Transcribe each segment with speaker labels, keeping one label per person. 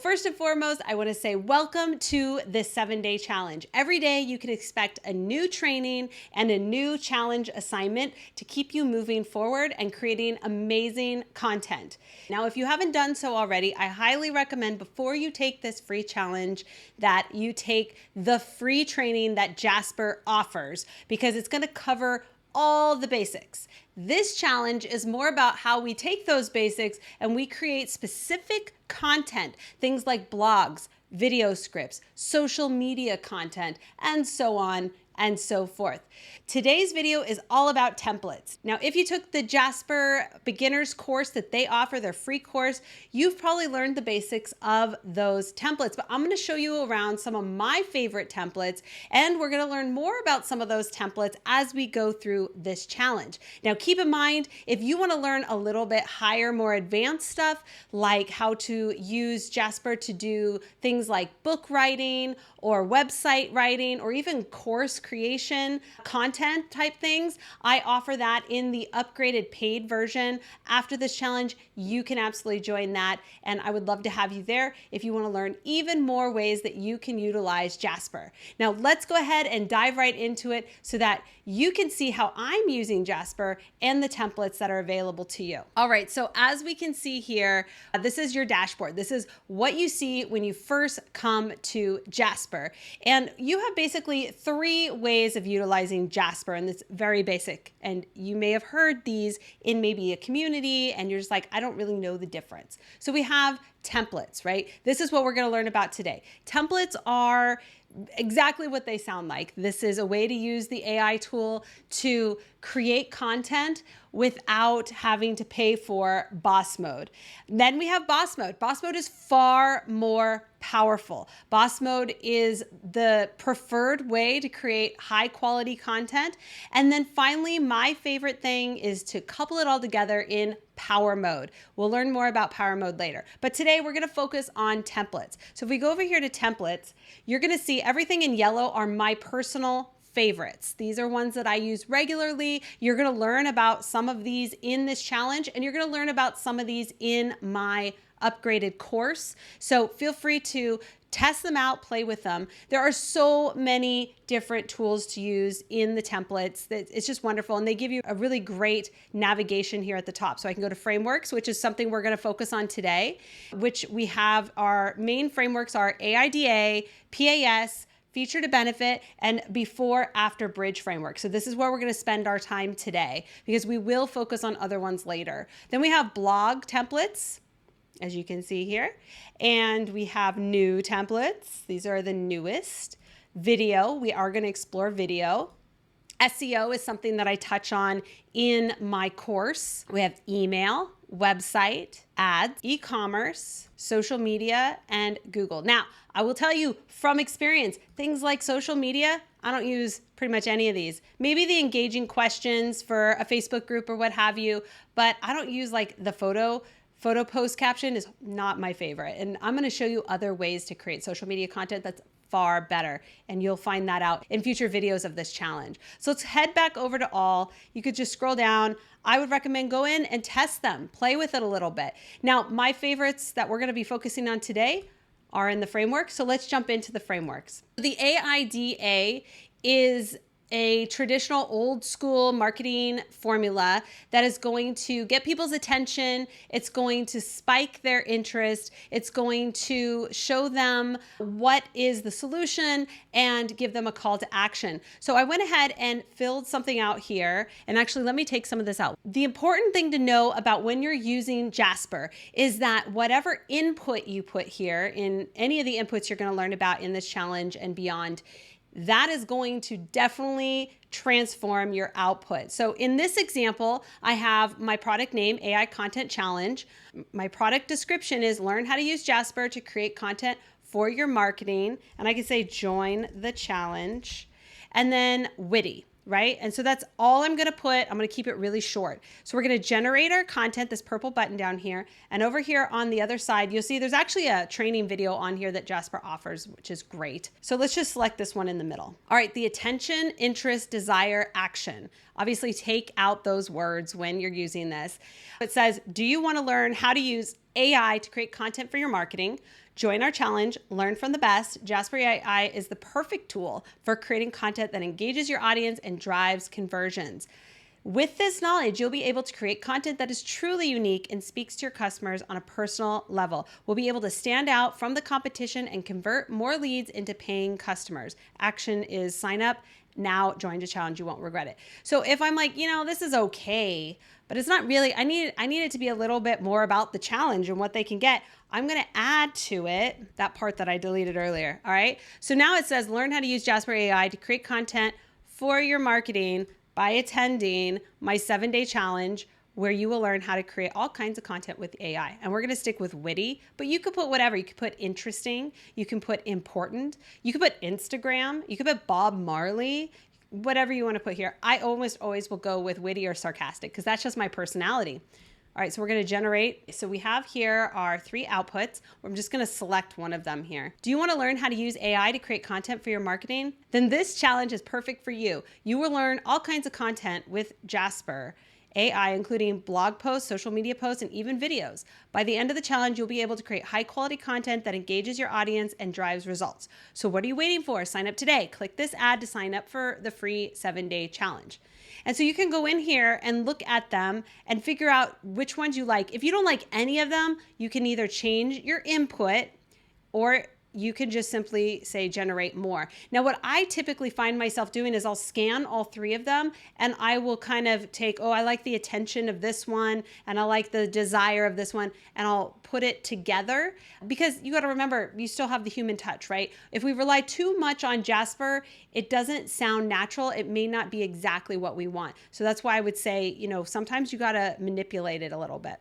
Speaker 1: first and foremost, I want to say welcome to this 7-day challenge. Every day you can expect a new training and a new challenge assignment to keep you moving forward and creating amazing content. Now, if you haven't done so already, I highly recommend before you take this free challenge that you take the free training that Jasper offers, because it's going to cover all the basics. This challenge is more about how we take those basics and we create specific content, things like blogs, video scripts, social media content, and so on and so forth. Today's video is all about templates. Now, if you took the Jasper beginners course that they offer, their free course, you've probably learned the basics of those templates, but I'm going to show you around some of my favorite templates, and we're going to learn more about some of those templates as we go through this challenge. Now, keep in mind, if you want to learn a little bit higher, more advanced stuff, like how to use Jasper to do things like book writing or website writing, or even course creation, content type things, I offer that in the upgraded paid version. After this challenge, you can absolutely join that, and I would love to have you there if you want to learn even more ways that you can utilize Jasper. Now, let's go ahead and dive right into it so that you can see how I'm using Jasper and the templates that are available to you. All right, so as we can see here, this is your dashboard. This is what you see when you first come to Jasper. And you have basically 3 ways of utilizing Jasper, and it's very basic. And you may have heard these in maybe a community and you're just like, I don't really know the difference. So we have templates, right? This is what we're going to learn about today. Templates are exactly what they sound like. This is a way to use the AI tool to create content without having to pay for boss mode. Then we have boss mode. Boss mode is far more powerful. Boss mode is the preferred way to create high quality content. And then finally, my favorite thing is to couple it all together in power mode. We'll learn more about power mode later. But today we're going to focus on templates. So if we go over here to templates, you're going to see everything in yellow are my personal favorites. These are ones that I use regularly. You're going to learn about some of these in this challenge, and you're going to learn about some of these in my upgraded course. So feel free to test them out, play with them. There are so many different tools to use in the templates that it's just wonderful. And they give you a really great navigation here at the top. So I can go to frameworks, which is something we're going to focus on today, which we have our main frameworks are AIDA, PAS, feature to benefit, and before after bridge framework. So this is where we're going to spend our time today, because we will focus on other ones later. Then we have blog templates, as you can see here, and we have new templates. These are the newest. Video, we are going to explore video. SEO is something that I touch on in my course. We have email, website, ads, e-commerce, social media, and Google. Now, I will tell you from experience, things like social media, I don't use pretty much any of these. Maybe the engaging questions for a Facebook group or what have you, but I don't use like the photo post caption is not my favorite. And I'm going to show you other ways to create social media content that's far better. And you'll find that out in future videos of this challenge. So let's head back over to all. You could just scroll down. I would recommend go in and test them, play with it a little bit. Now, my favorites that we're going to be focusing on today are in the framework. So let's jump into the frameworks. The AIDA is a traditional old school marketing formula that is going to get people's attention. It's going to spike their interest. It's going to show them what is the solution and give them a call to action. So I went ahead and filled something out here. And actually, let me take some of this out. The important thing to know about when you're using Jasper is that whatever input you put here in any of the inputs you're going to learn about in this challenge and beyond, that is going to definitely transform your output. So in this example, I have my product name, AI Content Challenge. My product description is learn how to use Jasper to create content for your marketing. And I can say join the challenge. And then witty, right? And so that's all I'm going to put. I'm going to keep it really short. So we're going to generate our content, this purple button down here. And over here on the other side, you'll see there's actually a training video on here that Jasper offers, which is great. So let's just select this one in the middle. All right, the attention, interest, desire, action. Obviously take out those words when you're using this. It says, do you want to learn how to use AI to create content for your marketing? Join our challenge, learn from the best. Jasper Ai is the perfect tool for creating content that engages your audience and drives conversions. With this knowledge, you'll be able to create content that is truly unique and speaks to your customers on a personal level. We'll be able to stand out from the competition and convert more leads into paying customers. Action is sign up. Now join the challenge. You won't regret it. So if I'm like, this is okay, but it's not really, I need it to be a little bit more about the challenge and what they can get. I'm going to add to it that part that I deleted earlier. All right. So now it says, learn how to use Jasper Ai to create content for your marketing by attending my 7-day challenge, where you will learn how to create all kinds of content with AI. And we're going to stick with witty, but you could put whatever. You could put interesting. You can put important. You could put Instagram. You could put Bob Marley, whatever you want to put here. I almost always will go with witty or sarcastic because that's just my personality. All right, so we're going to generate. So we have here our 3 outputs. I'm just going to select one of them here. Do you want to learn how to use AI to create content for your marketing? Then this challenge is perfect for you. You will learn all kinds of content with Jasper AI, including blog posts, social media posts, and even videos. By the end of the challenge, you'll be able to create high quality content that engages your audience and drives results. So what are you waiting for? Sign up today. Click this ad to sign up for the free 7-day challenge. And so you can go in here and look at them and figure out which ones you like. If you don't like any of them, you can either change your input or you can just simply say generate more. Now, what I typically find myself doing is I'll scan all 3 of them and I will kind of take, I like the attention of this one and I like the desire of this one, and I'll put it together, because you got to remember, you still have the human touch, right? If we rely too much on Jasper, it doesn't sound natural. It may not be exactly what we want. So that's why I would say, sometimes you got to manipulate it a little bit.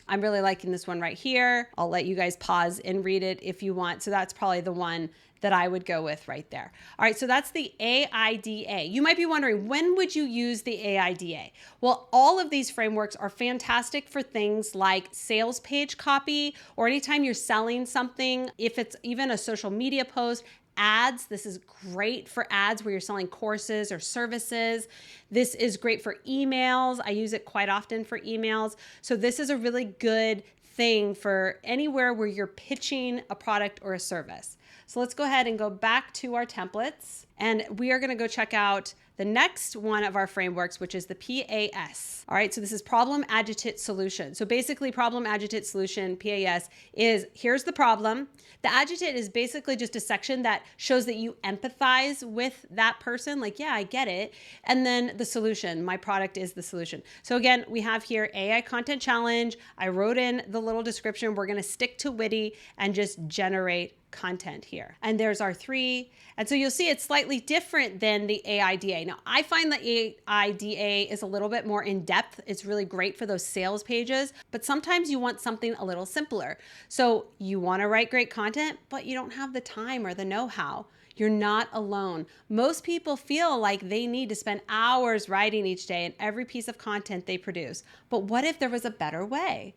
Speaker 1: I'm really liking this one right here. I'll let you guys pause and read it if you want. So that's probably the one that I would go with right there. All right, so that's the AIDA. You might be wondering, when would you use the AIDA? Well, all of these frameworks are fantastic for things like sales page copy, or anytime you're selling something, if it's even a social media post. Ads, this is great for ads where you're selling courses or services. This is great for emails. I use it quite often for emails. So this is a really good thing for anywhere where you're pitching a product or a service. So let's go ahead and go back to our templates, and we are going to go check out the next one of our frameworks, which is the PAS. All right, so this is problem, adjective, solution. So basically problem, adjective, solution, PAS is, here's the problem. The adjective is basically just a section that shows that you empathize with that person. Like, yeah, I get it. And then the solution, my product is the solution. So again, we have here AI content challenge. I wrote in the little description. We're going to stick to witty and just generate content here. And there's our 3. And so you'll see it's slightly different than the AIDA. Now, I find the AIDA is a little bit more in depth. It's really great for those sales pages, but sometimes you want something a little simpler. So you want to write great content, but you don't have the time or the know-how. You're not alone. Most people feel like they need to spend hours writing each day in every piece of content they produce. But what if there was a better way?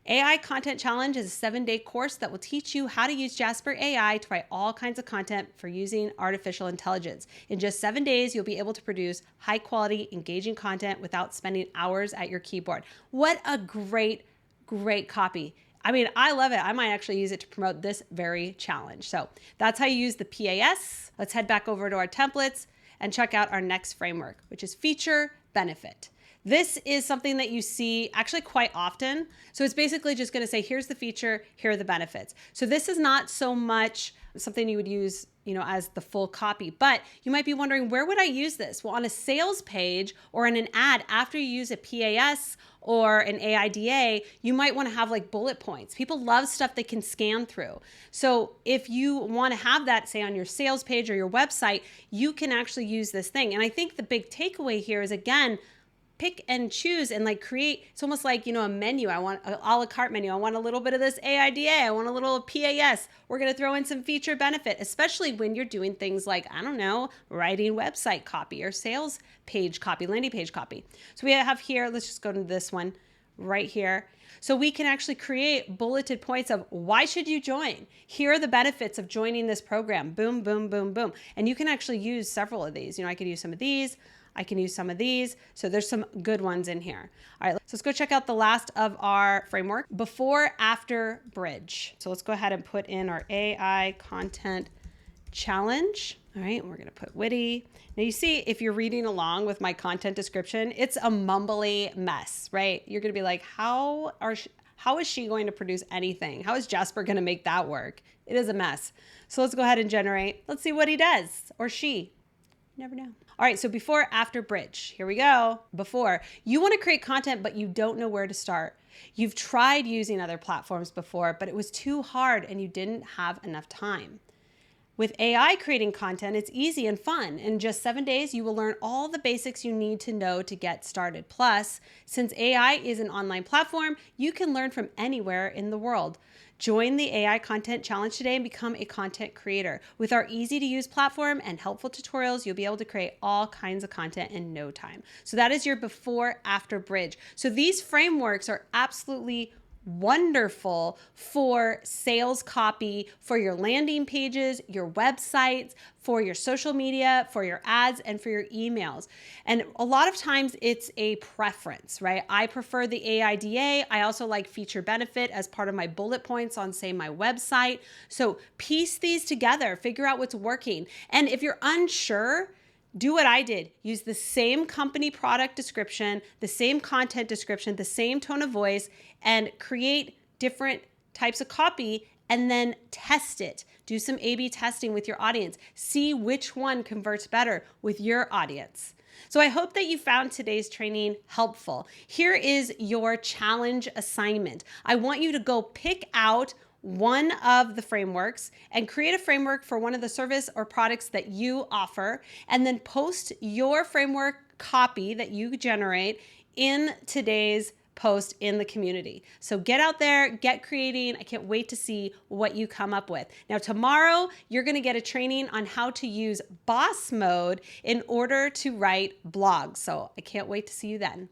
Speaker 1: AI Content Challenge is a 7-day course that will teach you how to use Jasper AI to write all kinds of content for using artificial intelligence. In just 7 days, you'll be able to produce high quality, engaging content without spending hours at your keyboard. What a great copy. I mean, I love it. I might actually use it to promote this very challenge. So that's how you use the PAS. Let's head back over to our templates and check out our next framework, which is feature benefit. This is something that you see actually quite often. So it's basically just going to say, here's the feature, here are the benefits. So this is not so much something you would use, as the full copy, but you might be wondering, where would I use this? Well, on a sales page or in an ad, after you use a PAS or an AIDA, you might want to have like bullet points. People love stuff they can scan through. So if you want to have that, say, on your sales page or your website, you can actually use this thing. And I think the big takeaway here is, again, pick and choose and create. It's almost like, a menu. I want an a la carte menu. I want a little bit of this AIDA. I want a little PAS. We're going to throw in some feature benefit, especially when you're doing things like, writing website copy or sales page copy, landing page copy. So we have here, let's just go to this one right here. So we can actually create bulleted points of, why should you join? Here are the benefits of joining this program. Boom, boom, boom, boom. And you can actually use several of these. I could use some of these. I can use some of these. So there's some good ones in here. All right, so let's go check out the last of our framework, before, after, bridge. So let's go ahead and put in our AI content challenge. All right, we're gonna put witty. Now you see, if you're reading along with my content description, it's a mumbly mess, right? You're gonna be like, how is she going to produce anything? How is Jasper gonna make that work? It is a mess. So let's go ahead and generate. Let's see what he does, or she. You never know. All right, so before, after, bridge. Here we go. Before, you want to create content, but you don't know where to start. You've tried using other platforms before, but it was too hard and you didn't have enough time. With AI creating content, it's easy and fun. In just 7 days, you will learn all the basics you need to know to get started. Plus, since AI is an online platform, you can learn from anywhere in the world. Join the AI Content Challenge today and become a content creator. With our easy-to-use platform and helpful tutorials, you'll be able to create all kinds of content in no time. So that is your before, after bridge. So these frameworks are absolutely wonderful for sales copy, for your landing pages, your websites, for your social media, for your ads, and for your emails. And a lot of times it's a preference, right? I prefer the AIDA. I also like feature benefit as part of my bullet points on, say, my website. So piece these together, figure out what's working. And if you're unsure, do what I did. Use the same company product description, the same content description, the same tone of voice, and create different types of copy and then test it. Do some A/B testing with your audience. See which one converts better with your audience. So I hope that you found today's training helpful. Here is your challenge assignment. I want you to go pick out one of the frameworks and create a framework for one of the service or products that you offer, and then post your framework copy that you generate in today's post in the community. So get out there, get creating. I can't wait to see what you come up with. Now, tomorrow, you're going to get a training on how to use boss mode in order to write blogs. So I can't wait to see you then.